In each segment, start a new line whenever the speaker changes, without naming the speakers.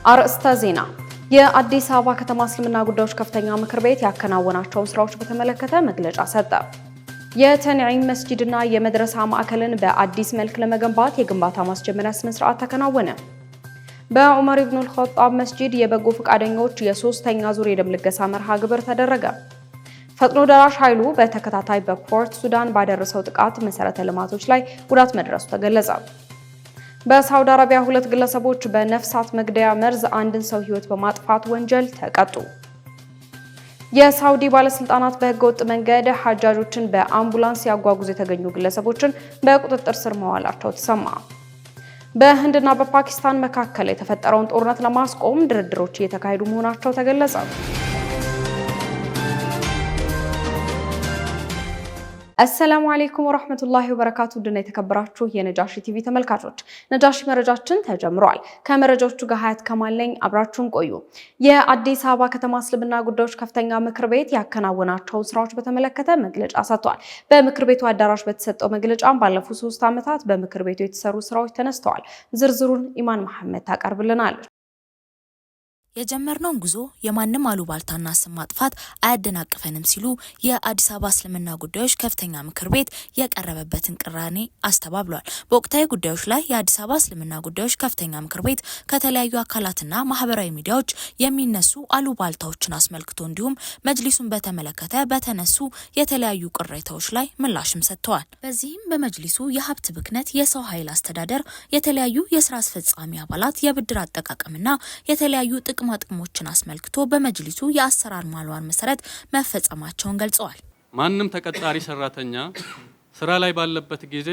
አርእስተ ዜና የአዲስ አበባ ከተማ እስልምና ጉዳዮች ከፍተኛ ምክር ቤት ያከናወናቸውን ስራዎች በተመለከተ መግለጫ ሰጠ። የተንዒም መስጂድና የመድረሳ ማዕከልን በአዲስ መልክ ለመገንባት የግንባታ ማስጀመሪያ ስነ ስርዓት ተከናወነ። በዑመር ኢብኑ አልኸጣብ መስጂድ የበጎ ፈቃደኞች የሶስተኛ ዙር የደም ልገሳ መርሃ ግብር ተደረገ። ፈጥኖ ደራሽ ኃይሉ በተከታታይ በፖርት ሱዳን ባደረሰው ጥቃት መሰረተ ልማቶች ላይ ጉዳት መድረሱ ተገለጸ። በሳውዲ አረቢያ ሁለት ግለሰቦች በነፍሳት መግደያ መርዝ አንድን ሰው ህይወት በማጥፋት ወንጀል ተቀጡ። የሳውዲ ባለስልጣናት በህገወጥ መንገድ ሐጃጆችን በአምቡላንስ ያጓጉዙ የተገኙ ግለሰቦችን በቁጥጥር ስር መዋላቸው ተሰማ። በህንድና በፓኪስታን መካከል የተፈጠረውን ጦርነት ለማስቆም ድርድሮች እየተካሄዱ መሆናቸው ተገለጸ። አሰላሙ አለይኩም ወራህመቱላሂ ወበረካቱ ድና የተከበራችሁ የነጃሺ ቲቪ ተመልካቾች ነጃሺ መረጃችን ተጀምሯል። ከመረጃዎቹ ጋር ሀያት ከማል ነኝ፣ አብራችሁን ቆዩ። የአዲስ አበባ ከተማ እስልምና ጉዳዮች ከፍተኛ ምክር ቤት ያከናወናቸውን ስራዎች በተመለከተ መግለጫ ሰጥቷል። በምክር ቤቱ አዳራሽ በተሰጠው መግለጫም ባለፉት 3 ዓመታት በምክር ቤቱ የተሰሩ ስራዎች ተነስተዋል። ዝርዝሩን ኢማን መሐመድ ታቀርብልናለች።
የጀመርነውን ጉዞ የማንም አሉባልታና ስም ማጥፋት አያደናቅፈንም ሲሉ የአዲስ አበባ እስልምና ጉዳዮች ከፍተኛ ምክር ቤት የቀረበበትን ቅራኔ አስተባብሏል። በወቅታዊ ጉዳዮች ላይ የአዲስ አበባ እስልምና ጉዳዮች ከፍተኛ ምክር ቤት ከተለያዩ አካላትና ማህበራዊ ሚዲያዎች የሚነሱ አሉባልታዎችን አስመልክቶ እንዲሁም መጅሊሱን በተመለከተ በተነሱ የተለያዩ ቅሬታዎች ላይ ምላሽም ሰጥተዋል። በዚህም በመጅሊሱ የሀብት ብክነት፣ የሰው ኃይል አስተዳደር፣ የተለያዩ የስራ አስፈጻሚ አባላት የብድር አጠቃቀምና የተለያዩ ጥቅሞችን አስመልክቶ በመጅሊሱ የአሰራር ማልዋር መሰረት መፈጸማቸውን ገልጸዋል።
ማንም ተቀጣሪ ሰራተኛ ስራ ላይ ባለበት ጊዜ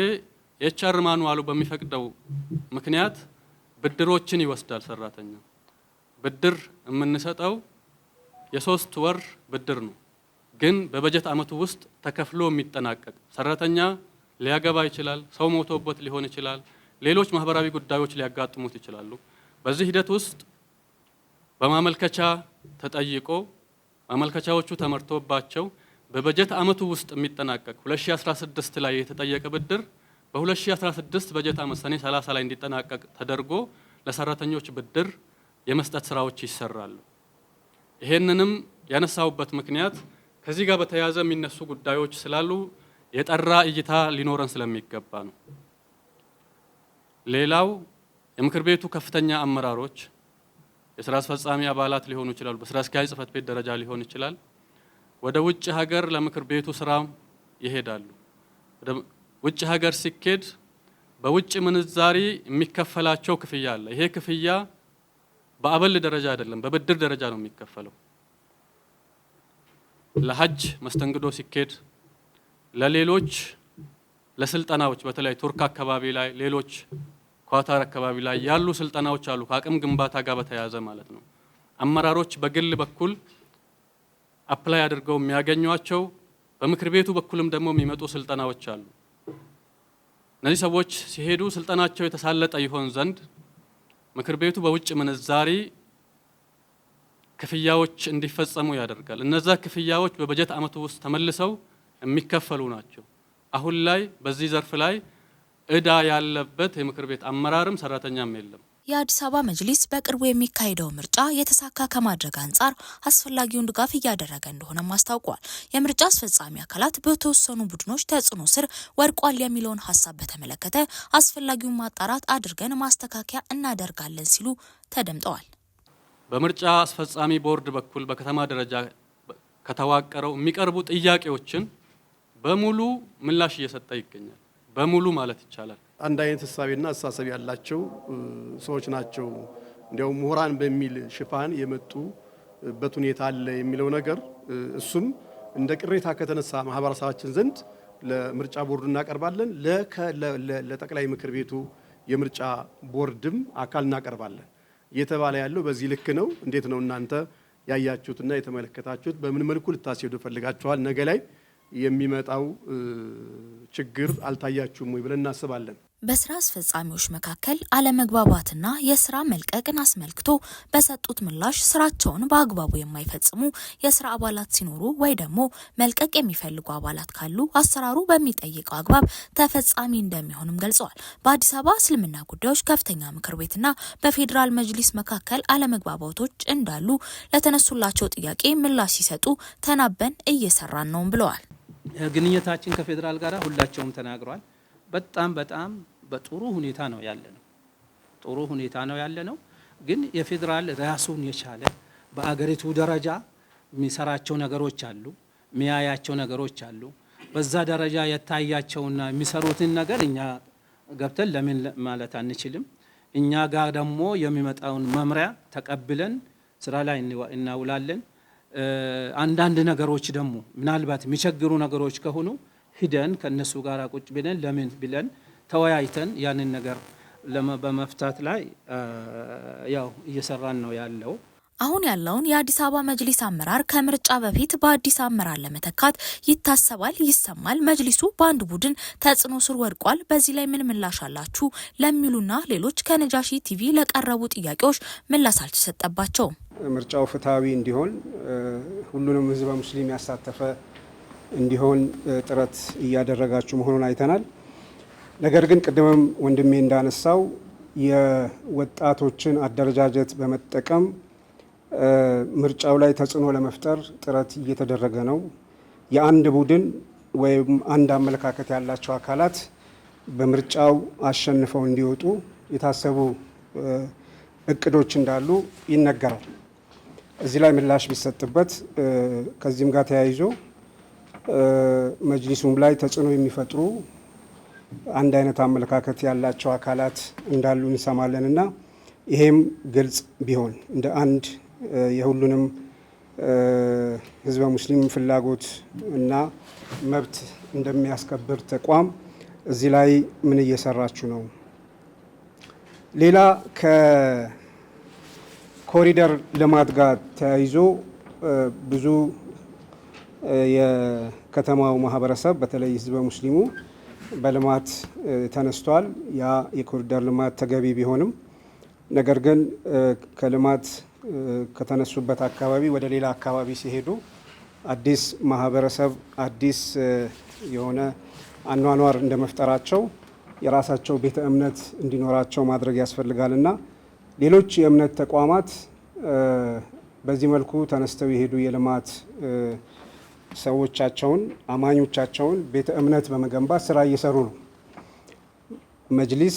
የኤችአር ማኑዋሉ በሚፈቅደው ምክንያት ብድሮችን ይወስዳል። ሰራተኛ ብድር የምንሰጠው የ3 ወር ብድር ነው። ግን በበጀት አመቱ ውስጥ ተከፍሎ የሚጠናቀቅ ሰራተኛ ሊያገባ ይችላል፣ ሰው ሞቶበት ሊሆን ይችላል፣ ሌሎች ማህበራዊ ጉዳዮች ሊያጋጥሙት ይችላሉ። በዚህ ሂደት ውስጥ በማመልከቻ ተጠይቆ ማመልከቻዎቹ ተመርቶባቸው በበጀት አመቱ ውስጥ የሚጠናቀቅ 2016 ላይ የተጠየቀ ብድር በ2016 በጀት አመት ሰኔ 30 ላይ እንዲጠናቀቅ ተደርጎ ለሰራተኞች ብድር የመስጠት ስራዎች ይሰራሉ። ይሄንንም ያነሳውበት ምክንያት ከዚህ ጋር በተያያዘ የሚነሱ ጉዳዮች ስላሉ የጠራ እይታ ሊኖረን ስለሚገባ ነው። ሌላው የምክር ቤቱ ከፍተኛ አመራሮች የስራ አስፈጻሚ አባላት ሊሆኑ ይችላሉ፣ በስራ አስኪያጅ ጽህፈት ቤት ደረጃ ሊሆን ይችላል። ወደ ውጭ ሀገር ለምክር ቤቱ ስራ ይሄዳሉ። ወደ ውጭ ሀገር ሲኬድ በውጭ ምንዛሪ የሚከፈላቸው ክፍያ አለ። ይሄ ክፍያ በአበል ደረጃ አይደለም፣ በብድር ደረጃ ነው የሚከፈለው። ለሐጅ መስተንግዶ ሲኬድ፣ ለሌሎች ለስልጠናዎች በተለይ ቱርክ አካባቢ ላይ ሌሎች ኳታር አካባቢ ላይ ያሉ ስልጠናዎች አሉ፣ ከአቅም ግንባታ ጋር በተያያዘ ማለት ነው። አመራሮች በግል በኩል አፕላይ አድርገው የሚያገኟቸው በምክር ቤቱ በኩልም ደግሞ የሚመጡ ስልጠናዎች አሉ። እነዚህ ሰዎች ሲሄዱ ስልጠናቸው የተሳለጠ ይሆን ዘንድ ምክር ቤቱ በውጭ ምንዛሪ ክፍያዎች እንዲፈጸሙ ያደርጋል። እነዛ ክፍያዎች በበጀት አመቱ ውስጥ ተመልሰው የሚከፈሉ ናቸው። አሁን ላይ በዚህ ዘርፍ ላይ እዳ ያለበት የምክር ቤት አመራርም ሰራተኛም የለም።
የአዲስ አበባ መጅሊስ በቅርቡ የሚካሄደው ምርጫ የተሳካ ከማድረግ አንጻር አስፈላጊውን ድጋፍ እያደረገ እንደሆነም አስታውቋል። የምርጫ አስፈጻሚ አካላት በተወሰኑ ቡድኖች ተጽዕኖ ስር ወድቋል የሚለውን ሀሳብ በተመለከተ አስፈላጊውን ማጣራት አድርገን ማስተካከያ እናደርጋለን ሲሉ ተደምጠዋል።
በምርጫ አስፈጻሚ ቦርድ በኩል በከተማ ደረጃ ከተዋቀረው የሚቀርቡ ጥያቄዎችን በሙሉ ምላሽ እየሰጠ ይገኛል። በሙሉ ማለት ይቻላል።
አንድ አይነት ሐሳብና አስተሳሰብ ያላቸው ሰዎች ናቸው። እንዲያው ምሁራን በሚል ሽፋን የመጡበት ሁኔታ አለ የሚለው ነገር እሱም እንደ ቅሬታ ከተነሳ ማህበረሰባችን ዘንድ ለምርጫ ቦርዱ እናቀርባለን። ለጠቅላይ ምክር ቤቱ የምርጫ ቦርድም አካል እናቀርባለን። እየተባለ ያለው በዚህ ልክ ነው። እንዴት ነው እናንተ ያያችሁትና የተመለከታችሁት? በምን መልኩ ልታስሄዱ ፈልጋችኋል? ነገ ላይ የሚመጣው ችግር አልታያችሁም ወይ ብለን እናስባለን።
በስራ አስፈጻሚዎች መካከል አለመግባባትና የስራ መልቀቅን አስመልክቶ በሰጡት ምላሽ ስራቸውን በአግባቡ የማይፈጽሙ የስራ አባላት ሲኖሩ ወይ ደግሞ መልቀቅ የሚፈልጉ አባላት ካሉ አሰራሩ በሚጠይቀው አግባብ ተፈጻሚ እንደሚሆንም ገልጸዋል። በአዲስ አበባ እስልምና ጉዳዮች ከፍተኛ ምክር ቤትና በፌዴራል መጅሊስ መካከል አለመግባባቶች እንዳሉ ለተነሱላቸው ጥያቄ ምላሽ ሲሰጡ ተናበን እየሰራን ነው ብለዋል።
ግንኙነታችን ከፌዴራል ጋር ሁላቸውም ተናግረዋል። በጣም በጥሩ ሁኔታ ነው ያለነው። ጥሩ ሁኔታ ነው ያለነው። ግን የፌዴራል ራሱን የቻለ በአገሪቱ ደረጃ የሚሰራቸው ነገሮች አሉ፣ የሚያያቸው ነገሮች አሉ። በዛ ደረጃ የታያቸውና የሚሰሩትን ነገር እኛ ገብተን ለምን ማለት አንችልም። እኛ ጋር ደግሞ የሚመጣውን መምሪያ ተቀብለን ስራ ላይ እናውላለን። አንዳንድ ነገሮች ደግሞ ምናልባት የሚቸግሩ ነገሮች ከሆኑ ሂደን ከነሱ ጋር ቁጭ ብለን ለምን ብለን ተወያይተን ያንን ነገር በመፍታት ላይ ያው እየሰራን ነው ያለው።
አሁን ያለውን የአዲስ አበባ መጅሊስ አመራር ከምርጫ በፊት በአዲስ አመራር ለመተካት ይታሰባል፣ ይሰማል። መጅሊሱ በአንድ ቡድን ተጽዕኖ ስር ወድቋል። በዚህ ላይ ምን ምላሽ አላችሁ ለሚሉና ሌሎች ከነጃሺ ቲቪ ለቀረቡ ጥያቄዎች ምላሽ አልተሰጠባቸውም።
ምርጫው ፍትሃዊ እንዲሆን ሁሉንም ህዝበ ሙስሊም ያሳተፈ እንዲሆን ጥረት እያደረጋችሁ መሆኑን አይተናል። ነገር ግን ቅድምም ወንድሜ እንዳነሳው የወጣቶችን አደረጃጀት በመጠቀም ምርጫው ላይ ተጽዕኖ ለመፍጠር ጥረት እየተደረገ ነው። የአንድ ቡድን ወይም አንድ አመለካከት ያላቸው አካላት በምርጫው አሸንፈው እንዲወጡ የታሰቡ እቅዶች እንዳሉ ይነገራል። እዚህ ላይ ምላሽ ቢሰጥበት ከዚህም ጋር ተያይዞ መጅሊሱም ላይ ተጽዕኖ የሚፈጥሩ አንድ አይነት አመለካከት ያላቸው አካላት እንዳሉ እንሰማለን እና ይሄም ግልጽ ቢሆን እንደ አንድ የሁሉንም ህዝበ ሙስሊም ፍላጎት እና መብት እንደሚያስከብር ተቋም እዚህ ላይ ምን እየሰራችሁ ነው? ሌላ ከኮሪደር ልማት ጋር ተያይዞ ብዙ የከተማው ማህበረሰብ በተለይ ህዝበ ሙስሊሙ በልማት ተነስቷል። ያ የኮሪደር ልማት ተገቢ ቢሆንም ነገር ግን ከልማት ከተነሱበት አካባቢ ወደ ሌላ አካባቢ ሲሄዱ አዲስ ማህበረሰብ አዲስ የሆነ አኗኗር እንደመፍጠራቸው የራሳቸው ቤተ እምነት እንዲኖራቸው ማድረግ ያስፈልጋልና ሌሎች የእምነት ተቋማት በዚህ መልኩ ተነስተው የሄዱ የልማት ሰዎቻቸውን አማኞቻቸውን ቤተ እምነት በመገንባት ስራ እየሰሩ ነው። መጅሊስ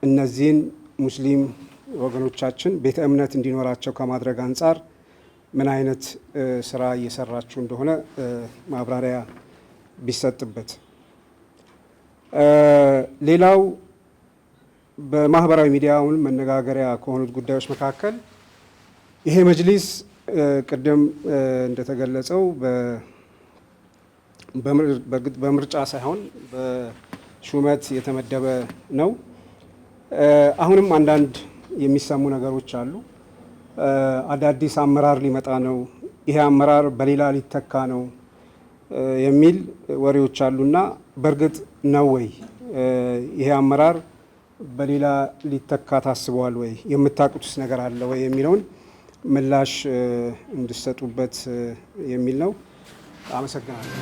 እነዚህን ሙስሊም ወገኖቻችን ቤተ እምነት እንዲኖራቸው ከማድረግ አንጻር ምን አይነት ስራ እየሰራችሁ እንደሆነ ማብራሪያ ቢሰጥበት። ሌላው በማህበራዊ ሚዲያውን መነጋገሪያ ከሆኑት ጉዳዮች መካከል ይሄ መጅሊስ ቅድም እንደተገለጸው በምርጫ ሳይሆን በሹመት የተመደበ ነው። አሁንም አንዳንድ የሚሰሙ ነገሮች አሉ። አዳዲስ አመራር ሊመጣ ነው፣ ይሄ አመራር በሌላ ሊተካ ነው የሚል ወሬዎች አሉና በእርግጥ ነው ወይ ይሄ አመራር በሌላ ሊተካ ታስበዋል ወይ? የምታውቁትስ ነገር አለ ወይ የሚለውን ምላሽ እንድሰጡበት የሚል ነው። አመሰግናለሁ።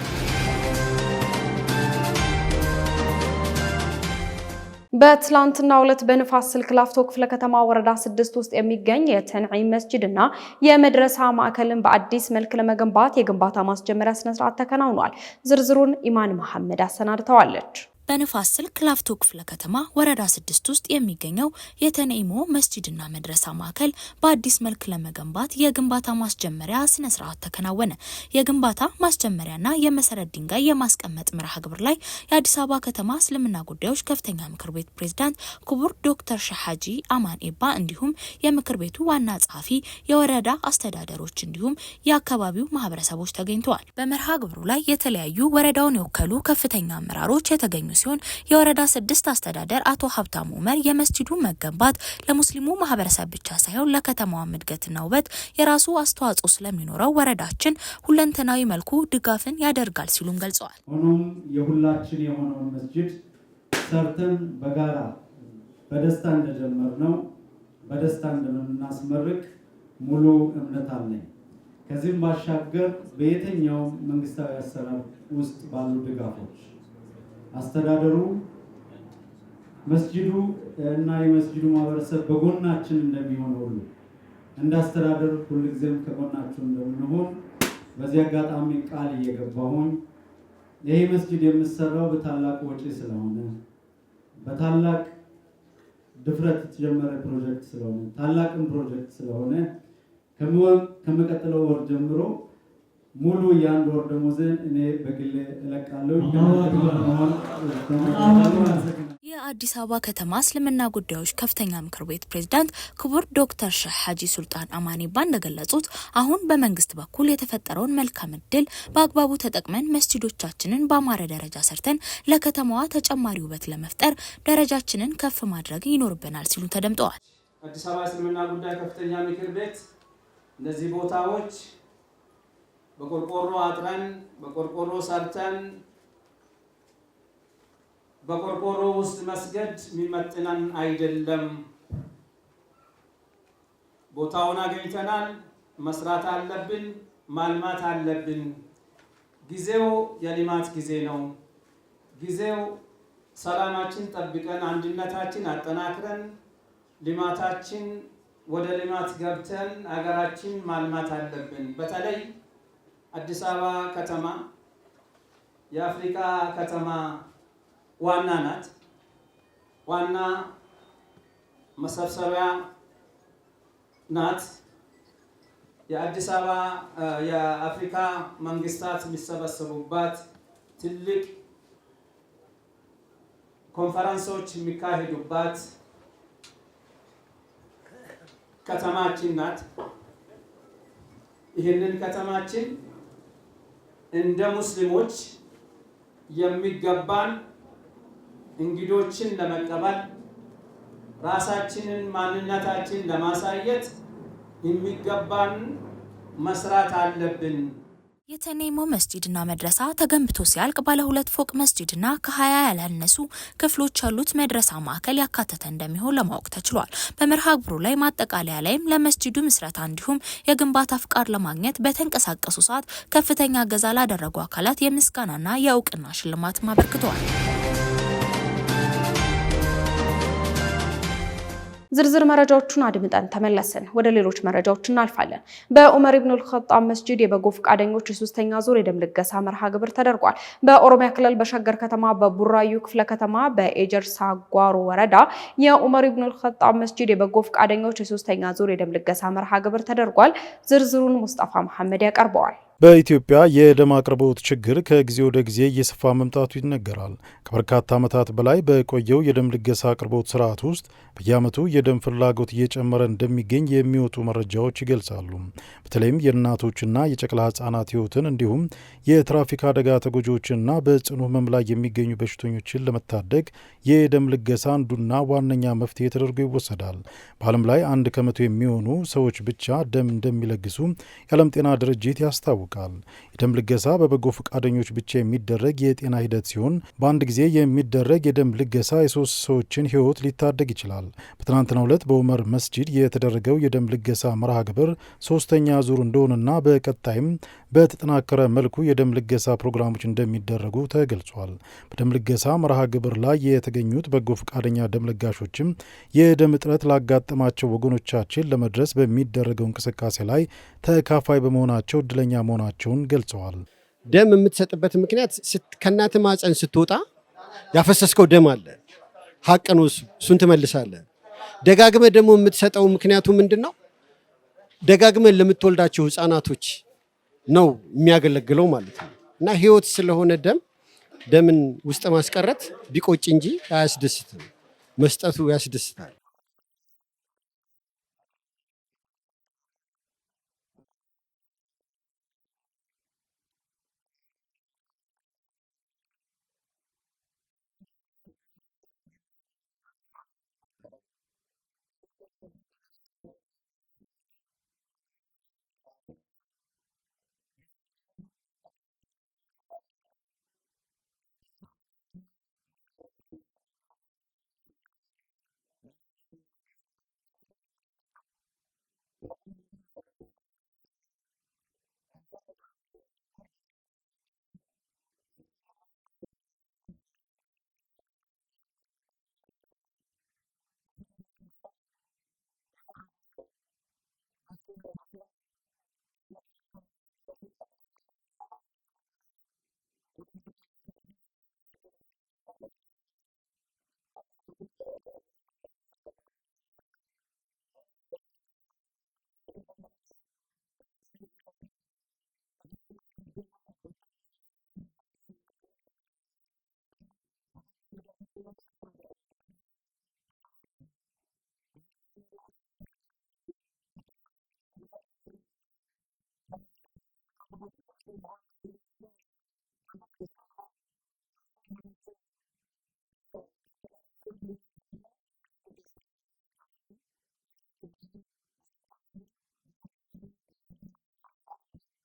በትላንትናው ዕለት በንፋስ ስልክ ላፍቶ ክፍለ ከተማ ወረዳ 6 ውስጥ የሚገኝ የተንዒም መስጂድ እና የመድረሳ ማዕከልን በአዲስ መልክ ለመገንባት የግንባታ ማስጀመሪያ ስነ ስርዓት ተከናውኗል። ዝርዝሩን ኢማን መሐመድ አሰናድተዋለች።
በንፋስ ስልክ ላፍቶ ክፍለ ከተማ ወረዳ 6 ውስጥ የሚገኘው የተንዒም መስጂድና መድረሳ ማዕከል በአዲስ መልክ ለመገንባት የግንባታ ማስጀመሪያ ስነ ስርዓት ተከናወነ። የግንባታ ማስጀመሪያና የመሰረት ድንጋይ የማስቀመጥ መርሃ ግብር ላይ የአዲስ አበባ ከተማ እስልምና ጉዳዮች ከፍተኛ ምክር ቤት ፕሬዝዳንት ክቡር ዶክተር ሻሃጂ አማን ኤባ እንዲሁም የምክር ቤቱ ዋና ጸሐፊ፣ የወረዳ አስተዳደሮች እንዲሁም የአካባቢው ማህበረሰቦች ተገኝተዋል። በመርሃ ግብሩ ላይ የተለያዩ ወረዳውን የወከሉ ከፍተኛ አመራሮች የተገኙ ሲሆን የወረዳ 6 አስተዳደር አቶ ሀብታሙ ኡመር የመስጂዱ መገንባት ለሙስሊሙ ማህበረሰብ ብቻ ሳይሆን ለከተማዋ እድገትና ውበት የራሱ አስተዋጽኦ ስለሚኖረው ወረዳችን ሁለንተናዊ መልኩ ድጋፍን ያደርጋል ሲሉም ገልጸዋል።
ሆኖም የሁላችን የሆነውን መስጂድ ሰርተን በጋራ በደስታ እንደጀመርነው በደስታ እንደምናስመርቅ ሙሉ እምነት አለኝ። ከዚህም ባሻገር በየትኛውም መንግስታዊ አሰራር ውስጥ ባሉ ድጋፎች አስተዳደሩ፣ መስጂዱ እና የመስጂዱ ማህበረሰብ በጎናችን እንደሚሆን ሁሉ እንደ አስተዳደር ሁልጊዜም ከጎናችሁ እንደምንሆን በዚህ አጋጣሚ ቃል እየገባሁኝ ይሄ መስጂድ የሚሰራው በታላቅ ወጪ ስለሆነ በታላቅ ድፍረት የተጀመረ ፕሮጀክት ስለሆነ ታላቅም ፕሮጀክት ስለሆነ ከመቀጠለው ወር ጀምሮ ሙሉ የአንድ ወር ደሞዝን እኔ በግሌ እለቃለሁ።
የአዲስ አበባ ከተማ እስልምና ጉዳዮች ከፍተኛ ምክር ቤት ፕሬዝዳንት ክቡር ዶክተር ሼህ ሀጂ ሱልጣን አማኒባ እንደገለጹት አሁን በመንግስት በኩል የተፈጠረውን መልካም እድል በአግባቡ ተጠቅመን መስጂዶቻችንን በአማረ ደረጃ ሰርተን ለከተማዋ ተጨማሪ ውበት ለመፍጠር ደረጃችንን ከፍ ማድረግ ይኖርብናል ሲሉ ተደምጠዋል።
አዲስ አበባ እስልምና ጉዳይ ከፍተኛ ምክር ቤት እነዚህ ቦታዎች በቆርቆሮ አጥረን በቆርቆሮ ሰርተን በቆርቆሮ ውስጥ መስገድ የሚመጥነን አይደለም። ቦታውን አገኝተናል፣ መስራት አለብን፣ ማልማት አለብን። ጊዜው የልማት ጊዜ ነው። ጊዜው ሰላማችን ጠብቀን አንድነታችን አጠናክረን ልማታችን ወደ ልማት ገብተን አገራችን ማልማት አለብን። በተለይ አዲስ አበባ ከተማ የአፍሪካ ከተማ ዋና ናት። ዋና መሰብሰቢያ ናት። የአዲስ አበባ የአፍሪካ መንግስታት የሚሰበሰቡባት ትልቅ ኮንፈረንሶች የሚካሄዱባት ከተማችን ናት። ይህንን ከተማችን እንደ ሙስሊሞች የሚገባን እንግዶችን ለመቀበል ራሳችንን ማንነታችን ለማሳየት የሚገባን መስራት አለብን።
የተኔሞ መስጂድና መድረሳ ተገንብቶ ሲያልቅ ባለ 2 ፎቅ መስጂድና ከ20 ያላነሱ ክፍሎች ያሉት መድረሳ ማዕከል ያካተተ እንደሚሆን ለማወቅ ተችሏል። በመርሃ ግብሩ ላይ ማጠቃለያ ላይም ለመስጂዱ ምስረታ እንዲሁም የግንባታ ፍቃድ ለማግኘት በተንቀሳቀሱ ሰዓት ከፍተኛ እገዛ ላደረጉ አካላት የምስጋናና የእውቅና ሽልማት አበርክተዋል።
ዝርዝር መረጃዎቹን አድምጠን ተመለስን። ወደ ሌሎች መረጃዎች እናልፋለን። በዑመር ኢብኑል ኸጣብ መስጂድ የበጎ ፈቃደኞች የሶስተኛ ዙር የደም ልገሳ መርሃ ግብር ተደርጓል። በኦሮሚያ ክልል በሸገር ከተማ በቡራዩ ክፍለ ከተማ በኤጀርሳ ጓሮ ወረዳ የዑመር ኢብኑል ኸጣብ መስጂድ የበጎ ፈቃደኞች የሶስተኛ ዙር የደም ልገሳ መርሃ ግብር ተደርጓል። ዝርዝሩን ሙስጠፋ መሐመድ ያቀርበዋል።
በኢትዮጵያ የደም አቅርቦት ችግር ከጊዜ ወደ ጊዜ እየሰፋ መምጣቱ ይነገራል። ከበርካታ ዓመታት በላይ በቆየው የደም ልገሳ አቅርቦት ስርዓት ውስጥ በየዓመቱ የደም ፍላጎት እየጨመረ እንደሚገኝ የሚወጡ መረጃዎች ይገልጻሉ። በተለይም የእናቶችና የጨቅላ ህጻናት ህይወትን እንዲሁም የትራፊክ አደጋ ተጎጂዎችንና በጽኑ ህመም ላይ የሚገኙ በሽተኞችን ለመታደግ የደም ልገሳ አንዱና ዋነኛ መፍትሄ ተደርጎ ይወሰዳል። በዓለም ላይ 1 ከመቶ የሚሆኑ ሰዎች ብቻ ደም እንደሚለግሱ የዓለም ጤና ድርጅት ያስታውቃል። የደም ልገሳ በበጎ ፈቃደኞች ብቻ የሚደረግ የጤና ሂደት ሲሆን በአንድ ጊዜ የሚደረግ የደም ልገሳ የ3 ሰዎችን ህይወት ሊታደግ ይችላል። በትናንትናው ዕለት በዑመር መስጂድ የተደረገው የደም ልገሳ መርሃ ግብር 3ኛ ዙር እንደሆነና በቀጣይም በተጠናከረ መልኩ የደም ልገሳ ፕሮግራሞች እንደሚደረጉ ተገልጿል። በደም ልገሳ መርሃ ግብር ላይ የተገኙት በጎ ፈቃደኛ ደም ለጋሾችም የደም እጥረት ላጋጠማቸው ወገኖቻችን ለመድረስ በሚደረገው እንቅስቃሴ ላይ ተካፋይ በመሆናቸው እድለኛ መሆናቸውን ገልጸዋል።
ደም የምትሰጥበት ምክንያት ከእናት ማህፀን ስትወጣ ያፈሰስከው ደም አለ፣ ሀቅ ነው። እሱን ትመልሳለህ። ደጋግመህ ደግሞ የምትሰጠው ምክንያቱ ምንድን ነው? ደጋግመን ለምትወልዳቸው ህፃናቶች ነው የሚያገለግለው ማለት ነው። እና ህይወት ስለሆነ ደምን ውስጥ ማስቀረት ቢቆጭ እንጂ አያስደስትም። መስጠቱ ያስደስታል።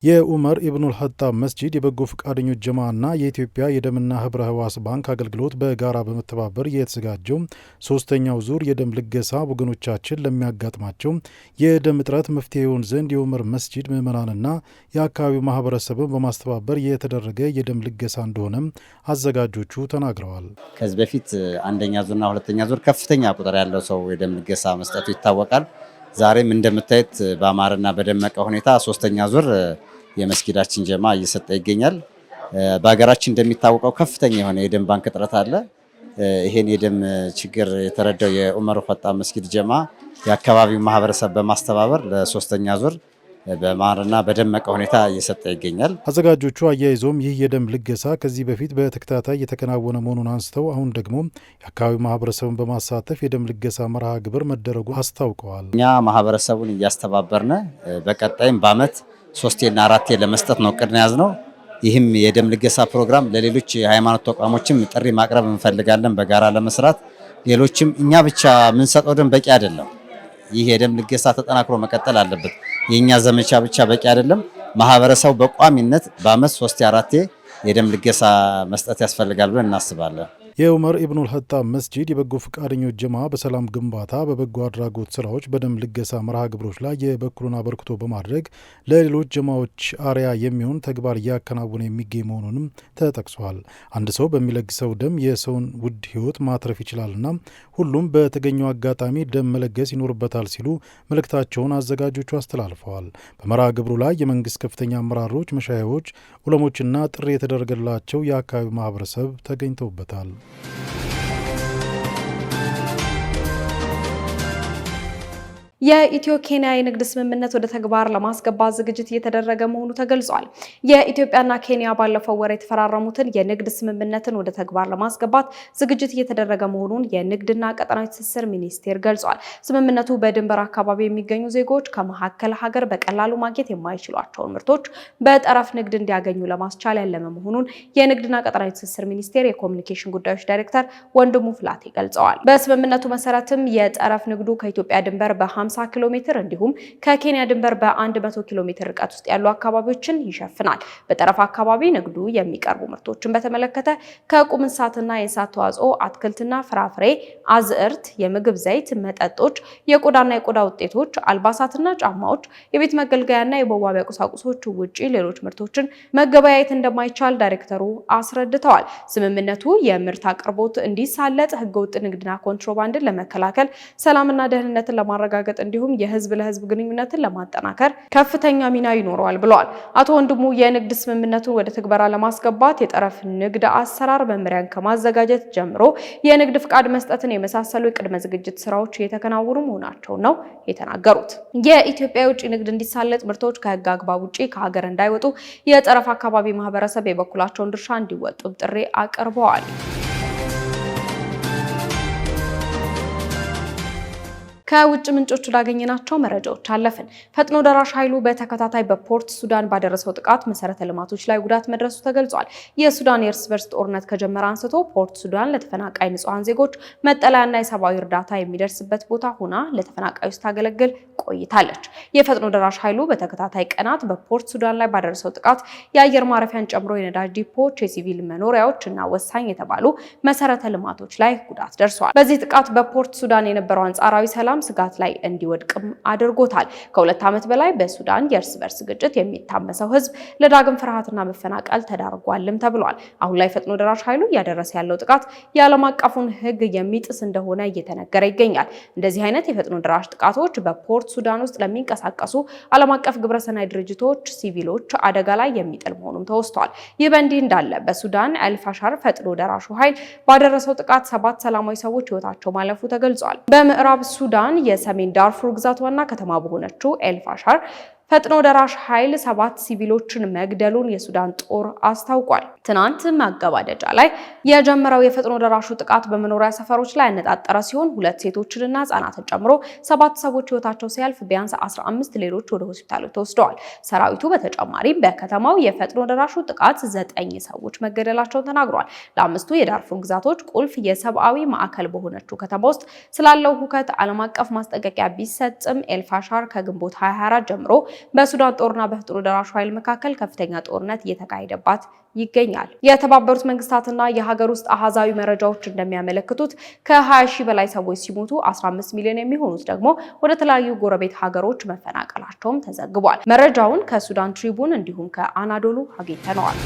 የኡመር ኢብኑል ኸጣብ መስጂድ የበጎ ፈቃደኞች ጀማዓና የኢትዮጵያ የደምና ህብረ ህዋስ ባንክ አገልግሎት በጋራ በመተባበር የተዘጋጀው ሶስተኛው ዙር የደም ልገሳ ወገኖቻችን ለሚያጋጥማቸው የደም እጥረት መፍትሄ ይሆን ዘንድ የኡመር መስጂድ ምዕመናንና የአካባቢው ማህበረሰብን በማስተባበር የተደረገ የደም ልገሳ እንደሆነም አዘጋጆቹ ተናግረዋል።
ከዚህ በፊት አንደኛ ዙርና ሁለተኛ ዙር ከፍተኛ ቁጥር ያለው ሰው የደም ልገሳ መስጠቱ ይታወቃል። ዛሬም እንደምታዩት በአማረና በደመቀ ሁኔታ ሶስተኛ ዙር የመስጊዳችን ጀማ እየሰጠ ይገኛል። በሀገራችን እንደሚታወቀው ከፍተኛ የሆነ የደም ባንክ እጥረት አለ። ይሄን የደም ችግር የተረዳው የኡመር ኸጣብ መስጊድ ጀማ የአካባቢው ማህበረሰብ በማስተባበር ለሶስተኛ ዙር በአማረና በደመቀ ሁኔታ እየሰጠ ይገኛል።
አዘጋጆቹ አያይዘውም ይህ የደም ልገሳ ከዚህ በፊት በተከታታይ የተከናወነ መሆኑን አንስተው አሁን ደግሞ የአካባቢው ማህበረሰቡን በማሳተፍ የደም ልገሳ መርሃ ግብር መደረጉ አስታውቀዋል።
እኛ ማህበረሰቡን እያስተባበርነ በቀጣይም በአመት 3ና 4 ለመስጠት ነው እቅድ ያዝነው። ይህም የደም ልገሳ ፕሮግራም ለሌሎች የሃይማኖት ተቋሞችም ጥሪ ማቅረብ እንፈልጋለን በጋራ ለመስራት። ሌሎችም እኛ ብቻ የምንሰጠው ደም በቂ አይደለም። ይህ የደም ልገሳ ተጠናክሮ መቀጠል አለበት። የኛ ዘመቻ ብቻ በቂ አይደለም። ማህበረሰቡ በቋሚነት በአመት 3-4 የደም ልገሳ መስጠት ያስፈልጋል ብለን እናስባለን።
የኡመር ኢብኑል ኸጣብ መስጂድ የበጎ ፈቃደኞች ጀማ በሰላም ግንባታ፣ በበጎ አድራጎት ስራዎች፣ በደም ልገሳ መርሃ ግብሮች ላይ የበኩሉን አበርክቶ በማድረግ ለሌሎች ጀማዎች አርያ የሚሆን ተግባር እያከናወነ የሚገኝ መሆኑንም ተጠቅሷል። አንድ ሰው በሚለግሰው ደም የሰውን ውድ ህይወት ማትረፍ ይችላልና ሁሉም በተገኘው አጋጣሚ ደም መለገስ ይኖርበታል ሲሉ መልእክታቸውን አዘጋጆቹ አስተላልፈዋል። በመርሃ ግብሩ ላይ የመንግስት ከፍተኛ አመራሮች፣ መሻይዎች፣ ዑለሞችና ጥሪ የተደረገላቸው የአካባቢው ማህበረሰብ ተገኝተውበታል።
የኢትዮ ኬንያ የንግድ ስምምነት ወደ ተግባር ለማስገባት ዝግጅት እየተደረገ መሆኑ ተገልጿል። የኢትዮጵያና ኬንያ ባለፈው ወር የተፈራረሙትን የንግድ ስምምነትን ወደ ተግባር ለማስገባት ዝግጅት እየተደረገ መሆኑን የንግድና ቀጠናዊ ትስስር ሚኒስቴር ገልጿል። ስምምነቱ በድንበር አካባቢ የሚገኙ ዜጎች ከመሀከል ሀገር በቀላሉ ማግኘት የማይችሏቸውን ምርቶች በጠረፍ ንግድ እንዲያገኙ ለማስቻል ያለመ መሆኑን የንግድና ቀጠናዊ ትስስር ሚኒስቴር የኮሚኒኬሽን ጉዳዮች ዳይሬክተር ወንድሙ ፍላቴ ገልጸዋል። በስምምነቱ መሰረትም የጠረፍ ንግዱ ከኢትዮጵያ ድንበር በ50 ኪሎ ሜትር እንዲሁም ከኬንያ ድንበር በ100 ኪሎ ሜትር ርቀት ውስጥ ያሉ አካባቢዎችን ይሸፍናል። በጠረፍ አካባቢ ንግዱ የሚቀርቡ ምርቶችን በተመለከተ ከቁም እንስሳትና የእንስሳት ተዋጽኦ፣ አትክልትና ፍራፍሬ፣ አዝዕርት፣ የምግብ ዘይት፣ መጠጦች፣ የቆዳና የቆዳ ውጤቶች፣ አልባሳትና ጫማዎች፣ የቤት መገልገያና የመዋቢያ ቁሳቁሶች ውጪ ሌሎች ምርቶችን መገበያየት እንደማይቻል ዳይሬክተሩ አስረድተዋል። ስምምነቱ የምርት አቅርቦት እንዲሳለጥ፣ ህገወጥ ንግድና ኮንትሮባንድን ለመከላከል፣ ሰላምና ደህንነትን ለማረጋገጥ እንዲሁም የህዝብ ለህዝብ ግንኙነትን ለማጠናከር ከፍተኛ ሚና ይኖረዋል ብለዋል። አቶ ወንድሙ የንግድ ስምምነቱን ወደ ትግበራ ለማስገባት የጠረፍ ንግድ አሰራር መመሪያን ከማዘጋጀት ጀምሮ የንግድ ፍቃድ መስጠትን የመሳሰሉ የቅድመ ዝግጅት ስራዎች እየተከናወኑ መሆናቸውን ነው የተናገሩት። የኢትዮጵያ የውጭ ንግድ እንዲሳለጥ፣ ምርቶች ከህግ አግባብ ውጪ ከሀገር እንዳይወጡ የጠረፍ አካባቢ ማህበረሰብ የበኩላቸውን ድርሻ እንዲወጡ ጥሪ አቅርበዋል። ከውጭ ምንጮች ወዳገኘናቸው መረጃዎች አለፍን። ፈጥኖ ደራሽ ኃይሉ በተከታታይ በፖርት ሱዳን ባደረሰው ጥቃት መሰረተ ልማቶች ላይ ጉዳት መድረሱ ተገልጿል። የሱዳን የእርስ በርስ ጦርነት ከጀመረ አንስቶ ፖርት ሱዳን ለተፈናቃይ ንጹሃን ዜጎች መጠለያና የሰብአዊ እርዳታ የሚደርስበት ቦታ ሆና ለተፈናቃዮች ስታገለግል ቆይታለች። የፈጥኖ ደራሽ ኃይሉ በተከታታይ ቀናት በፖርት ሱዳን ላይ ባደረሰው ጥቃት የአየር ማረፊያን ጨምሮ የነዳጅ ዲፖዎች፣ የሲቪል መኖሪያዎች እና ወሳኝ የተባሉ መሰረተ ልማቶች ላይ ጉዳት ደርሷል። በዚህ ጥቃት በፖርት ሱዳን የነበረው አንጻራዊ ሰላም ሰላም ስጋት ላይ እንዲወድቅም አድርጎታል። ከ2 ዓመት በላይ በሱዳን የእርስ በርስ ግጭት የሚታመሰው ህዝብ ለዳግም ፍርሃትና መፈናቀል ተዳርጓልም ተብሏል። አሁን ላይ ፈጥኖ ደራሽ ኃይሉ እያደረሰ ያለው ጥቃት የዓለም አቀፉን ህግ የሚጥስ እንደሆነ እየተነገረ ይገኛል። እንደዚህ አይነት የፈጥኖ ደራሽ ጥቃቶች በፖርት ሱዳን ውስጥ ለሚንቀሳቀሱ ዓለም አቀፍ ግብረሰናይ ድርጅቶች ሲቪሎች አደጋ ላይ የሚጥል መሆኑም ተወስቷል። ይህ በእንዲህ እንዳለ በሱዳን አልፋሻር ፈጥኖ ደራሹ ኃይል ባደረሰው ጥቃት 7 ሰላማዊ ሰዎች ህይወታቸው ማለፉ ተገልጿል። በምዕራብ ሱዳን የሰሜን ዳርፉር ግዛት ዋና ከተማ በሆነችው አልፋሻር ፈጥኖ ደራሽ ኃይል 7 ሲቪሎችን መግደሉን የሱዳን ጦር አስታውቋል። ትናንት ማገባደጃ ላይ የጀመረው የፈጥኖ ደራሹ ጥቃት በመኖሪያ ሰፈሮች ላይ ያነጣጠረ ሲሆን 2 ሴቶችንና ህጻናትን ጨምሮ 7 ሰዎች ህይወታቸው ሲያልፍ ቢያንስ 15 ሌሎች ወደ ሆስፒታሎች ተወስደዋል። ሰራዊቱ በተጨማሪ በከተማው የፈጥኖ ደራሹ ጥቃት 9 ሰዎች መገደላቸውን ተናግሯል። ለ5ቱ የዳርፉር ግዛቶች ቁልፍ የሰብአዊ ማዕከል በሆነችው ከተማ ውስጥ ስላለው ሁከት ዓለም አቀፍ ማስጠንቀቂያ ቢሰጥም አልፋሻር ከግንቦት 24 ጀምሮ በሱዳን ጦርና በፈጥኖ ደራሹ ኃይል መካከል ከፍተኛ ጦርነት እየተካሄደባት ይገኛል። የተባበሩት መንግስታትና የሀገር ውስጥ አሃዛዊ መረጃዎች እንደሚያመለክቱት ከ20 ሺህ በላይ ሰዎች ሲሞቱ 15 ሚሊዮን የሚሆኑት ደግሞ ወደ ተለያዩ ጎረቤት ሀገሮች መፈናቀላቸውም ተዘግቧል። መረጃውን ከሱዳን ትሪቡን እንዲሁም ከአናዶሉ አግኝተነዋል።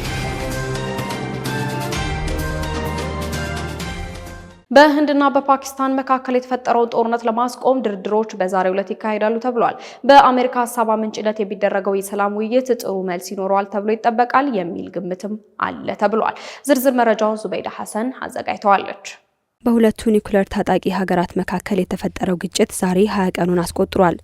በህንድና በፓኪስታን መካከል የተፈጠረውን ጦርነት ለማስቆም ድርድሮች በዛሬው ዕለት ይካሄዳሉ ተብሏል። በአሜሪካ ሀሳብ አመንጭነት የሚደረገው የሰላም ውይይት ጥሩ መልስ ይኖረዋል ተብሎ ይጠበቃል የሚል ግምትም አለ ተብሏል። ዝርዝር መረጃውን ዙበይዳ ሐሰን አዘጋጅተዋለች።
በሁለቱ ኒውክሌር ታጣቂ ሀገራት መካከል የተፈጠረው ግጭት ዛሬ 20 ቀኑን አስቆጥሯል።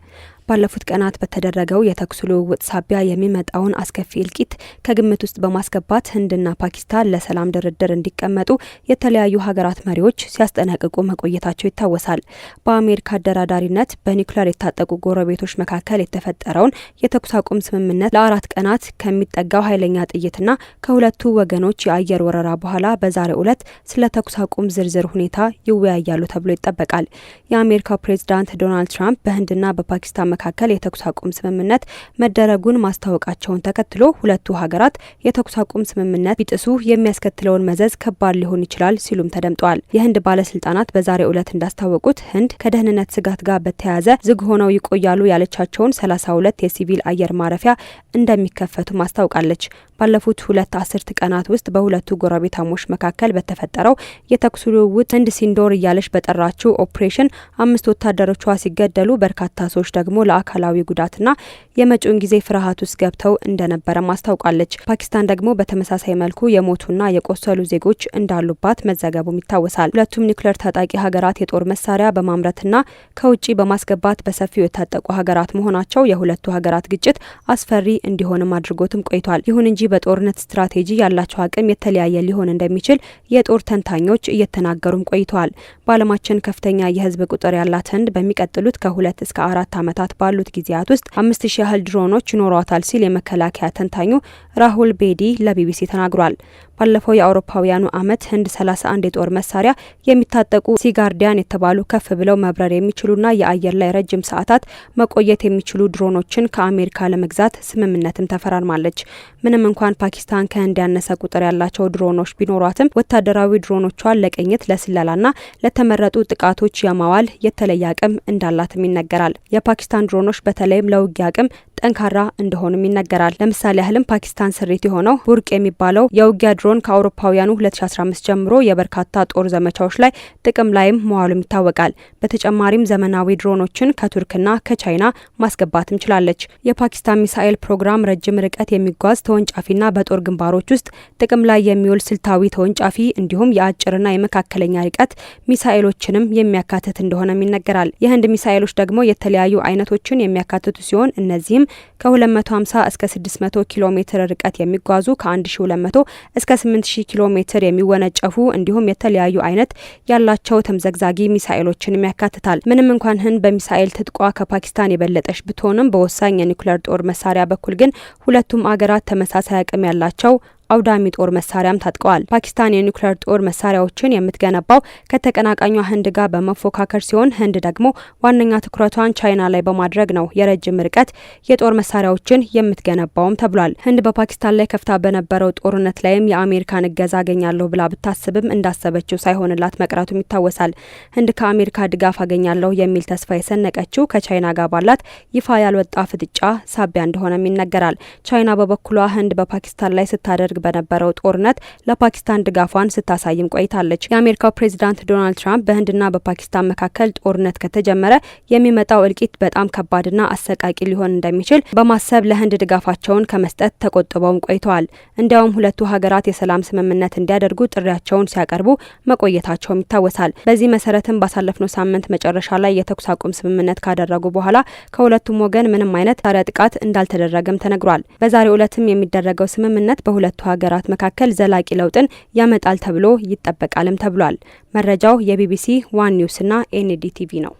ባለፉት ቀናት በተደረገው የተኩስ ልውውጥ ሳቢያ የሚመጣውን አስከፊ እልቂት ከግምት ውስጥ በማስገባት ህንድና ፓኪስታን ለሰላም ድርድር እንዲቀመጡ የተለያዩ ሀገራት መሪዎች ሲያስጠነቅቁ መቆየታቸው ይታወሳል። በአሜሪካ አደራዳሪነት በኒውክሌር የታጠቁ ጎረቤቶች መካከል የተፈጠረውን የተኩስ አቁም ስምምነት ለ4 ቀናት ከሚጠጋው ኃይለኛ ጥይትና ከሁለቱ ወገኖች የአየር ወረራ በኋላ በዛሬው ዕለት ስለ ተኩስ አቁም ዝርዝር ሁኔታ ይወያያሉ ተብሎ ይጠበቃል። የአሜሪካው ፕሬዝዳንት ዶናልድ ትራምፕ በህንድና በፓኪስታን መካከል የተኩስ አቁም ስምምነት መደረጉን ማስታወቃቸውን ተከትሎ ሁለቱ ሀገራት የተኩስ አቁም ስምምነት ቢጥሱ የሚያስከትለውን መዘዝ ከባድ ሊሆን ይችላል ሲሉም ተደምጠዋል። የህንድ ባለስልጣናት በዛሬው ዕለት እንዳስታወቁት ህንድ ከደህንነት ስጋት ጋር በተያያዘ ዝግ ሆነው ይቆያሉ ያለቻቸውን 32 የሲቪል አየር ማረፊያ እንደሚከፈቱ ማስታወቃለች። ባለፉት 2 አስርት ቀናት ውስጥ በሁለቱ ጎረቤታሞች መካከል በተፈጠረው የተኩስ ልውውጥ ህንድ ሲንዶር እያለች በጠራችው ኦፕሬሽን 5 ወታደሮቿ ሲገደሉ በርካታ ሰዎች ደግሞ ለአካላዊ ጉዳትና የመጪውን ጊዜ ፍርሃት ውስጥ ገብተው እንደነበረ ማስታውቃለች። ፓኪስታን ደግሞ በተመሳሳይ መልኩ የሞቱና የቆሰሉ ዜጎች እንዳሉባት መዘገቡም ይታወሳል። ሁለቱም ኒውክሌር ታጣቂ ሀገራት የጦር መሳሪያ በማምረትና ከውጪ በማስገባት በሰፊው የታጠቁ ሀገራት መሆናቸው የሁለቱ ሀገራት ግጭት አስፈሪ እንዲሆንም አድርጎትም ቆይቷል። ይሁን እንጂ በጦርነት ስትራቴጂ ያላቸው አቅም የተለያየ ሊሆን እንደሚችል የጦር ተንታኞች እየተናገሩም ቆይተዋል። በዓለማችን ከፍተኛ የህዝብ ቁጥር ያላት ህንድ በሚቀጥሉት ከ2 እስከ 4 ዓመታት ባሉት ጊዜያት ውስጥ 5000 ያህል ድሮኖች ይኖሯታል ሲል የመከላከያ ተንታኙ ራሁል ቤዲ ለቢቢሲ ተናግሯል። ባለፈው የአውሮፓውያኑ ዓመት ህንድ 31 የጦር መሳሪያ የሚታጠቁ ሲጋርዲያን የተባሉ ከፍ ብለው መብረር የሚችሉና የአየር ላይ ረጅም ሰዓታት መቆየት የሚችሉ ድሮኖችን ከአሜሪካ ለመግዛት ስምምነትም ተፈራርማለች። ምንም እንኳን ፓኪስታን ከህንድ ያነሰ ቁጥር ያላቸው ድሮኖች ቢኖሯትም ወታደራዊ ድሮኖቿን ለቅኝት፣ ለስለላና ለተመረጡ ጥቃቶች የማዋል የተለየ አቅም እንዳላትም ይነገራል። የፓኪስታን ድሮኖች በተለይም ለውጊያ አቅም ጠንካራ እንደሆኑም ይነገራል። ለምሳሌ ያህልም ፓኪስታን ስሪት የሆነው ቡርቅ የሚባለው የውጊያ ድሮን ከአውሮፓውያኑ 2015 ጀምሮ የበርካታ ጦር ዘመቻዎች ላይ ጥቅም ላይም መዋሉም ይታወቃል። በተጨማሪም ዘመናዊ ድሮኖችን ከቱርክና ከቻይና ማስገባትም ችላለች። የፓኪስታን ሚሳኤል ፕሮግራም ረጅም ርቀት የሚጓዝ ተወንጫፊና በጦር ግንባሮች ውስጥ ጥቅም ላይ የሚውል ስልታዊ ተወንጫፊ እንዲሁም የአጭርና የመካከለኛ ርቀት ሚሳኤሎችንም የሚያካትት እንደሆነም ይነገራል። የህንድ ሚሳኤሎች ደግሞ የተለያዩ አይነቶችን የሚያካትቱ ሲሆን እነዚህም ከ250 እስከ 600 ኪሎ ሜትር ርቀት የሚጓዙ ከ1200 እስከ 8000 ኪሎ ሜትር የሚወነጨፉ እንዲሁም የተለያዩ አይነት ያላቸው ተምዘግዛጊ ሚሳኤሎችንም ያካትታል። ምንም እንኳን ህንድ በሚሳኤል ትጥቋ ከፓኪስታን የበለጠች ብትሆንም በወሳኝ የኒውክሌር ጦር መሳሪያ በኩል ግን ሁለቱም አገራት ተመሳሳይ አቅም ያላቸው አውዳሚ ጦር መሳሪያም ታጥቀዋል። ፓኪስታን የኒውክሌር ጦር መሳሪያዎችን የምትገነባው ከተቀናቃኟ ህንድ ጋር በመፎካከር ሲሆን ህንድ ደግሞ ዋነኛ ትኩረቷን ቻይና ላይ በማድረግ ነው የረጅም ርቀት የጦር መሳሪያዎችን የምትገነባውም ተብሏል። ህንድ በፓኪስታን ላይ ከፍታ በነበረው ጦርነት ላይም የአሜሪካን እገዛ አገኛለሁ ብላ ብታስብም እንዳሰበችው ሳይሆንላት መቅረቱም ይታወሳል። ህንድ ከአሜሪካ ድጋፍ አገኛለሁ የሚል ተስፋ የሰነቀችው ከቻይና ጋር ባላት ይፋ ያልወጣ ፍጥጫ ሳቢያ እንደሆነም ይነገራል። ቻይና በበኩሏ ህንድ በፓኪስታን ላይ ስታደርግ በነበረው ጦርነት ለፓኪስታን ድጋፏን ስታሳይም ቆይታለች። የአሜሪካው ፕሬዚዳንት ዶናልድ ትራምፕ በህንድና በፓኪስታን መካከል ጦርነት ከተጀመረ የሚመጣው እልቂት በጣም ከባድና አሰቃቂ ሊሆን እንደሚችል በማሰብ ለህንድ ድጋፋቸውን ከመስጠት ተቆጥበውም ቆይተዋል። እንዲያውም ሁለቱ ሀገራት የሰላም ስምምነት እንዲያደርጉ ጥሪያቸውን ሲያቀርቡ መቆየታቸውም ይታወሳል። በዚህ መሰረትም ባሳለፍነው ሳምንት መጨረሻ ላይ የተኩስ አቁም ስምምነት ካደረጉ በኋላ ከሁለቱም ወገን ምንም አይነት ታሪያ ጥቃት እንዳልተደረገም ተነግሯል። በዛሬው ዕለትም የሚደረገው ስምምነት በሁለቱ ሀገራት መካከል ዘላቂ ለውጥን ያመጣል ተብሎ ይጠበቃልም ተብሏል። መረጃው የቢቢሲ ዋን ኒውስ እና ኤንዲቲቪ ነው።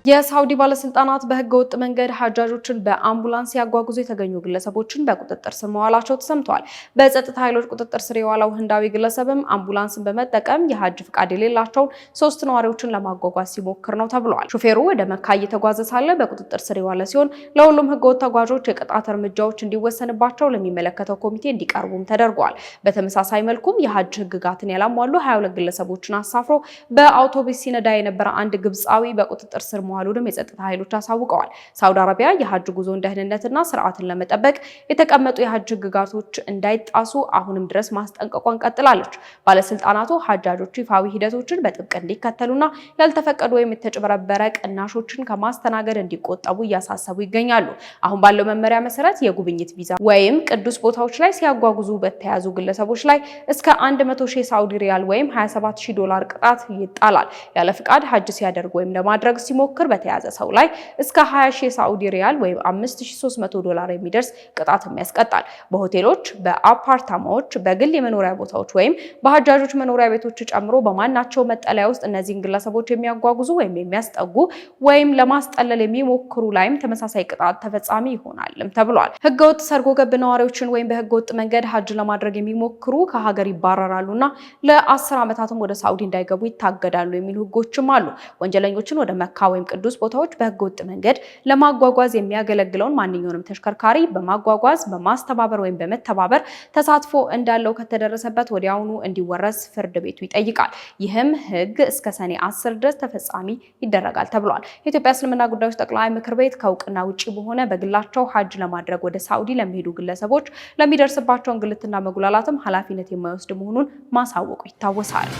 የሳውዲ ባለስልጣናት በህገ ወጥ መንገድ ሀጃጆችን በአምቡላንስ ያጓጉዙ የተገኙ ግለሰቦችን በቁጥጥር ስር መዋላቸው ተሰምተዋል። በጸጥታ ኃይሎች ቁጥጥር ስር የዋለው ህንዳዊ ግለሰብም አምቡላንስን በመጠቀም የሀጅ ፍቃድ የሌላቸውን 3 ነዋሪዎችን ለማጓጓዝ ሲሞክር ነው ተብሏል። ሹፌሩ ወደ መካ እየተጓዘ ሳለ በቁጥጥር ስር የዋለ ሲሆን ለሁሉም ህገ ወጥ ተጓዦች የቅጣት እርምጃዎች እንዲወሰንባቸው ለሚመለከተው ኮሚቴ እንዲቀርቡም ተደርጓል። በተመሳሳይ መልኩም የሀጅ ህግጋትን ያላሟሉ 22 ግለሰቦችን አሳፍሮ በአውቶቡስ ሲነዳ የነበረ አንድ ግብጻዊ በቁጥጥር ስር መዋሉንም የጸጥታ ኃይሎች አሳውቀዋል። ሳውዲ አረቢያ የሀጅ ጉዞን ደህንነትና ስርዓትን ለመጠበቅ የተቀመጡ የሀጅ ህግጋቶች እንዳይጣሱ አሁንም ድረስ ማስጠንቀቋን ቀጥላለች። ባለስልጣናቱ ሀጃጆች ይፋዊ ሂደቶችን በጥብቅ እንዲከተሉና ያልተፈቀዱ ወይም የተጭበረበረ ቅናሾችን ከማስተናገድ እንዲቆጠቡ እያሳሰቡ ይገኛሉ። አሁን ባለው መመሪያ መሰረት የጉብኝት ቪዛ ወይም ቅዱስ ቦታዎች ላይ ሲያጓጉዙ በተያዙ ግለሰቦች ላይ እስከ 100,000 ሳውዲ ሪያል ወይም $27,000 ቅጣት ይጣላል። ያለ ፍቃድ ሀጅ ሲያደርጉ ወይም ለማድረግ ሲሞክር በተያዘ ሰው ላይ እስከ 20,000 ሳዑዲ ሪያል ወይም $5,300 የሚደርስ ቅጣትም ያስቀጣል። በሆቴሎች፣ በአፓርታማዎች፣ በግል የመኖሪያ ቦታዎች ወይም በሀጃጆች መኖሪያ ቤቶች ጨምሮ በማናቸው መጠለያ ውስጥ እነዚህን ግለሰቦች የሚያጓጉዙ ወይም የሚያስጠጉ ወይም ለማስጠለል የሚሞክሩ ላይም ተመሳሳይ ቅጣት ተፈጻሚ ይሆናልም ተብሏል። ህገወጥ ሰርጎ ገብ ነዋሪዎችን ወይም በህገወጥ መንገድ ሀጅ ለማድረግ የሚሞክሩ ከሀገር ይባረራሉና ለ10 ዓመታትም ወደ ሳዑዲ እንዳይገቡ ይታገዳሉ የሚሉ ህጎችም አሉ። ወንጀለኞችን ወደ መካ ወይም ቅዱስ ቦታዎች በህገወጥ መንገድ ለማጓጓዝ የሚያገለግለውን ማንኛውንም ተሽከርካሪ በማጓጓዝ በማስተባበር ወይም በመተባበር ተሳትፎ እንዳለው ከተደረሰበት ወዲያውኑ እንዲወረስ ፍርድ ቤቱ ይጠይቃል። ይህም ህግ እስከ ሰኔ 10 ድረስ ተፈጻሚ ይደረጋል ተብሏል። የኢትዮጵያ እስልምና ጉዳዮች ጠቅላይ ምክር ቤት ከእውቅና ውጪ በሆነ በግላቸው ሀጅ ለማድረግ ወደ ሳዑዲ ለሚሄዱ ግለሰቦች ለሚደርስባቸው እንግልትና መጉላላትም ኃላፊነት የማይወስድ መሆኑን ማሳወቁ ይታወሳል።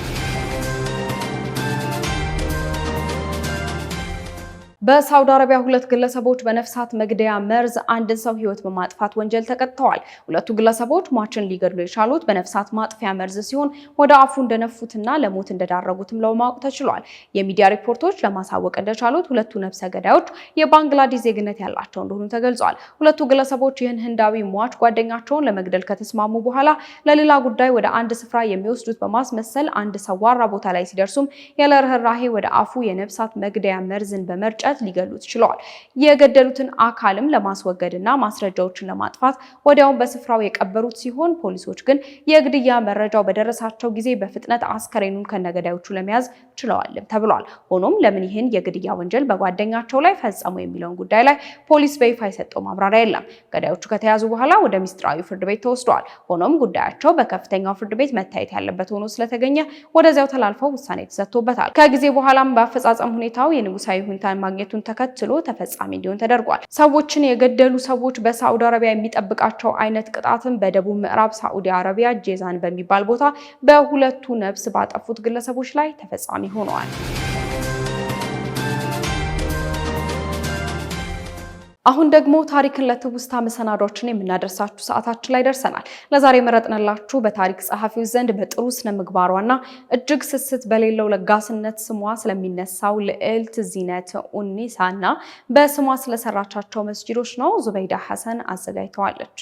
በሳውዲ አረቢያ 2 ግለሰቦች በነፍሳት መግደያ መርዝ አንድን ሰው ህይወት በማጥፋት ወንጀል ተቀጥተዋል። ሁለቱ ግለሰቦች ሟችን ሊገድሉ የቻሉት በነፍሳት ማጥፊያ መርዝ ሲሆን ወደ አፉ እንደነፉትና ለሞት እንደዳረጉትም ለማወቅ ተችሏል። የሚዲያ ሪፖርቶች ለማሳወቅ እንደቻሉት ሁለቱ ነፍሰ ገዳዮች የባንግላዴሽ ዜግነት ያላቸው እንደሆኑ ተገልጿል። ሁለቱ ግለሰቦች ይህን ህንዳዊ ሟች ጓደኛቸውን ለመግደል ከተስማሙ በኋላ ለሌላ ጉዳይ ወደ አንድ ስፍራ የሚወስዱት በማስመሰል አንድ ሰዋራ ቦታ ላይ ሲደርሱም ያለ ርህራሄ ወደ አፉ የነፍሳት መግደያ መርዝን በመርጨት ሊገሉት ችለዋል። የገደሉትን አካልም ለማስወገድና ማስረጃዎችን ለማጥፋት ወዲያውኑ በስፍራው የቀበሩት ሲሆን ፖሊሶች ግን የግድያ መረጃው በደረሳቸው ጊዜ በፍጥነት አስከሬኑን ከነገዳዮቹ ለመያዝ ችለዋልም ተብሏል። ሆኖም ለምን ይህን የግድያ ወንጀል በጓደኛቸው ላይ ፈጸሙ የሚለውን ጉዳይ ላይ ፖሊስ በይፋ የሰጠው ማብራሪያ የለም። ገዳዮቹ ከተያዙ በኋላ ወደ ሚስጥራዊ ፍርድ ቤት ተወስደዋል። ሆኖም ጉዳያቸው በከፍተኛው ፍርድ ቤት መታየት ያለበት ሆኖ ስለተገኘ ወደዚያው ተላልፈው ውሳኔ ተሰጥቶበታል። ከጊዜ በኋላም በአፈጻጸም ሁኔታው የንጉሳዊ ሁኔታን ማግኘቱን ተከትሎ ተፈጻሚ እንዲሆን ተደርጓል። ሰዎችን የገደሉ ሰዎች በሳዑዲ አረቢያ የሚጠብቃቸው አይነት ቅጣትም በደቡብ ምዕራብ ሳዑዲ አረቢያ ጄዛን በሚባል ቦታ በሁለቱ ነፍስ ባጠፉት ግለሰቦች ላይ ተፈጻሚ ሆነዋል። አሁን ደግሞ ታሪክን ለትውስታ መሰናዷችን የምናደርሳችሁ ሰዓታችን ላይ ደርሰናል። ለዛሬ መረጥንላችሁ በታሪክ ጸሐፊዎች ዘንድ በጥሩ ስነ ምግባሯና እጅግ ስስት በሌለው ለጋስነት ስሟ ስለሚነሳው ልዕልት ዚነት ኡኒሳና በስሟ ስለሰራቻቸው መስጂዶች ነው። ዙበይዳ ሐሰን አዘጋጅተዋለች።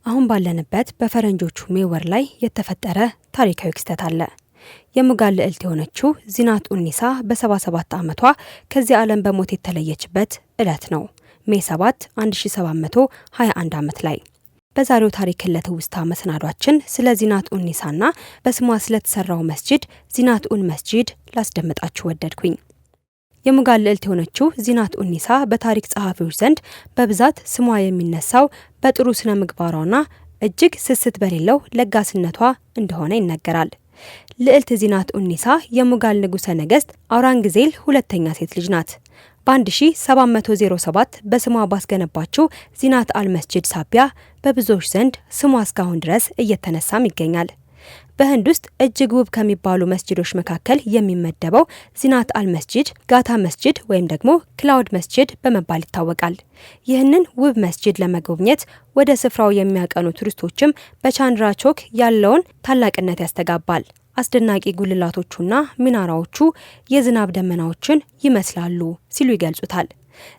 አሁን ባለንበት በፈረንጆቹ ሜይ ወር ላይ የተፈጠረ ታሪካዊ ክስተት አለ። የሙጋል ልዕልት የሆነችው ዚናት ኡኒሳ በ77 ዓመቷ ከዚህ ዓለም በሞት የተለየችበት ዕለት ነው። ሜይ 7 1721 ዓመት ላይ። በዛሬው ታሪክ ለትውስታ መሰናዷችን ስለ ዚናት ኡን ኒሳና በስሟ ስለተሰራው መስጂድ ዚናት ኡን መስጂድ ላስደምጣችሁ ወደድኩኝ። የሙጋል ልዕልት የሆነችው ዚናት ኡን ኒሳ በታሪክ ጸሐፊዎች ዘንድ በብዛት ስሟ የሚነሳው በጥሩ ስነ ምግባሯና እጅግ ስስት በሌለው ለጋስነቷ እንደሆነ ይነገራል። ልዕልት ዚናት ኡን ኒሳ የሙጋል ንጉሠ ነገሥት አውራንግዜል ሁለተኛ ሴት ልጅ ናት። በ1707 በስሟ ባስገነባችው ዚናት አልመስጂድ ሳቢያ በብዙዎች ዘንድ ስሟ እስካሁን ድረስ እየተነሳም ይገኛል። በህንድ ውስጥ እጅግ ውብ ከሚባሉ መስጂዶች መካከል የሚመደበው ዚናት አልመስጂድ ጋታ መስጂድ ወይም ደግሞ ክላውድ መስጂድ በመባል ይታወቃል። ይህንን ውብ መስጂድ ለመጎብኘት ወደ ስፍራው የሚያቀኑ ቱሪስቶችም በቻንድራ ቾክ ያለውን ታላቅነት ያስተጋባል። አስደናቂ ጉልላቶቹና ሚናራዎቹ የዝናብ ደመናዎችን ይመስላሉ ሲሉ ይገልጹታል።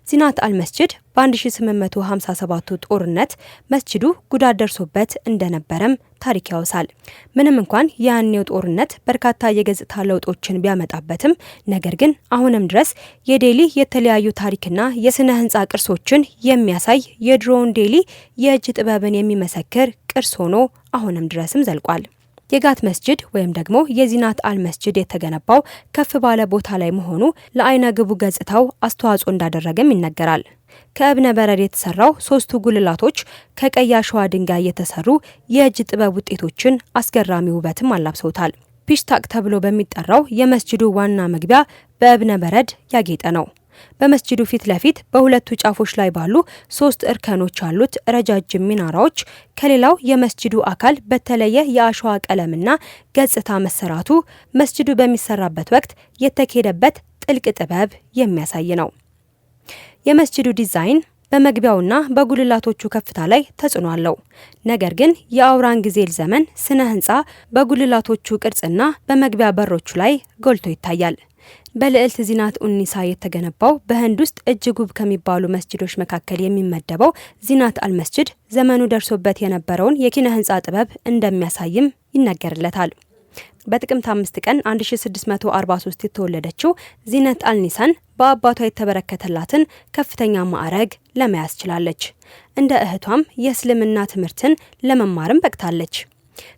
ዚናት አልመስጂድ በ1857 ጦርነት መስጂዱ ጉዳት ደርሶበት እንደነበረም ታሪክ ያወሳል። ምንም እንኳን ያኔው ጦርነት በርካታ የገጽታ ለውጦችን ቢያመጣበትም ነገር ግን አሁንም ድረስ የዴሊ የተለያዩ ታሪክና የስነ ህንጻ ቅርሶችን የሚያሳይ የድሮውን ዴሊ የእጅ ጥበብን የሚመሰክር ቅርስ ሆኖ አሁንም ድረስም ዘልቋል። የጋት መስጂድ ወይም ደግሞ የዚናት አልመስጂድ የተገነባው ከፍ ባለ ቦታ ላይ መሆኑ ለአይነ ግቡ ገጽታው አስተዋጽኦ እንዳደረገም ይነገራል። ከእብነ በረድ የተሰራው ሶስቱ ጉልላቶች ከቀይ አሸዋ ድንጋይ የተሰሩ የእጅ ጥበብ ውጤቶችን አስገራሚ ውበትም አላብሰውታል። ፒሽታቅ ተብሎ በሚጠራው የመስጂዱ ዋና መግቢያ በእብነ በረድ ያጌጠ ነው። በመስጂዱ ፊት ለፊት በሁለቱ ጫፎች ላይ ባሉ 3 እርከኖች ያሉት ረጃጅም ሚናራዎች ከሌላው የመስጂዱ አካል በተለየ የአሸዋ ቀለምና ገጽታ መሰራቱ መስጂዱ በሚሰራበት ወቅት የተካሄደበት ጥልቅ ጥበብ የሚያሳይ ነው። የመስጂዱ ዲዛይን በመግቢያውና በጉልላቶቹ ከፍታ ላይ ተጽዕኖ አለው። ነገር ግን የአውራንግዜል ዘመን ስነ ህንጻ በጉልላቶቹ ቅርጽና በመግቢያ በሮቹ ላይ ጎልቶ ይታያል። በልዕልት ዚናት ኡን ኒሳ የተገነባው በህንድ ውስጥ እጅግ ውብ ከሚባሉ መስጂዶች መካከል የሚመደበው ዚናት አልመስጂድ ዘመኑ ደርሶበት የነበረውን የኪነ ህንጻ ጥበብ እንደሚያሳይም ይነገርለታል። በጥቅምት 5 ቀን 1643 የተወለደችው ዚናት አልኒሳን በአባቷ የተበረከተላትን ከፍተኛ ማዕረግ ለመያዝ ችላለች። እንደ እህቷም የእስልምና ትምህርትን ለመማርም በቅታለች።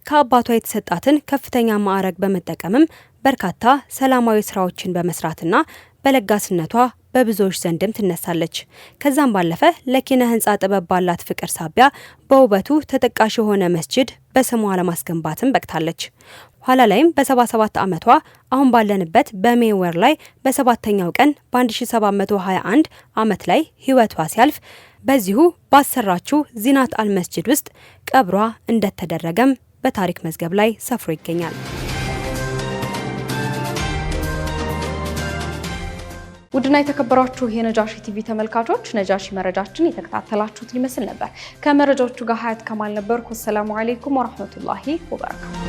ከአባቷ የተሰጣትን ከፍተኛ ማዕረግ በመጠቀምም በርካታ ሰላማዊ ስራዎችን በመስራትና በለጋስነቷ በብዙዎች ዘንድም ትነሳለች። ከዛም ባለፈ ለኪነ ህንጻ ጥበብ ባላት ፍቅር ሳቢያ በውበቱ ተጠቃሽ የሆነ መስጂድ በስሟ ለማስገንባትም በቅታለች። ኋላ ላይም በ77 ዓመቷ አሁን ባለንበት በሜይ ወር ላይ በ7ኛው ቀን በ1721 ዓመት ላይ ህይወቷ ሲያልፍ በዚሁ ባሰራችው ዚናት አልመስጂድ ውስጥ ቀብሯ እንደተደረገም በታሪክ መዝገብ ላይ ሰፍሮ ይገኛል።
ውድና የተከበራችሁ የነጃሺ ቲቪ ተመልካቾች ነጃሺ መረጃችን የተከታተላችሁት ይመስል ነበር። ከመረጃዎቹ ጋር ሀያት ከማል ነበርኩ። ሰላም አለይኩም ወራህመቱላሂ ወበረካቱ።